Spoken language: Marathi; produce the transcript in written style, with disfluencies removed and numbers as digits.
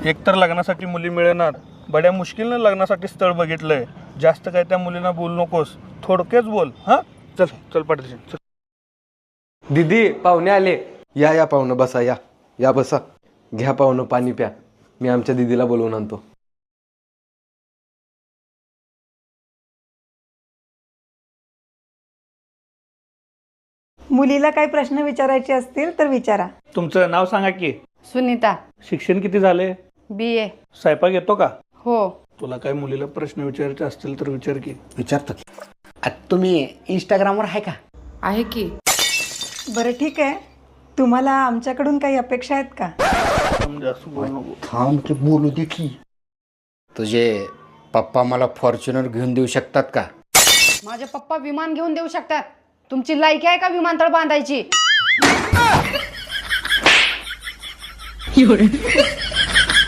एकतर लग्नासाठी मुली मिळणार, बड्या मुश्किलनं लग्नासाठी स्थळ बघितलंय. जास्त काय त्या मुलींना बोलू नकोस, थोडक्याच बोल. हा चल चल पाटील चल. दीदी पाहुणे आले. या पाहुणं बसा. या बसा. घ्या पाहुणं पाणी प्या. मी आमच्या दीदीला बोलवून आणतो. मुलीला काही प्रश्न विचारायचे असतील तर विचारा. तुमचं नाव सांगा की. सुनीता. शिक्षण किती झाले? BA. स्वयंपाक येतो का? हो. तुला काय मुलीला प्रश्न विचारायचे असतील तर विचार की. विचारतो की. तुम्ही इंस्टाग्रामवर आहे का? आहे की. बरं ठीक आहे, तुम्हाला आमच्याकडून काही अपेक्षा आहेत का? जास्त बोलू नको. थांब की बोलू दे की. तुझे पप्पा मला फॉर्च्युनर घेऊन देऊ शकतात का? माझे पप्पा विमान घेऊन देऊ शकतात. तुमची लायकी आहे का विमानतळ बांधायची?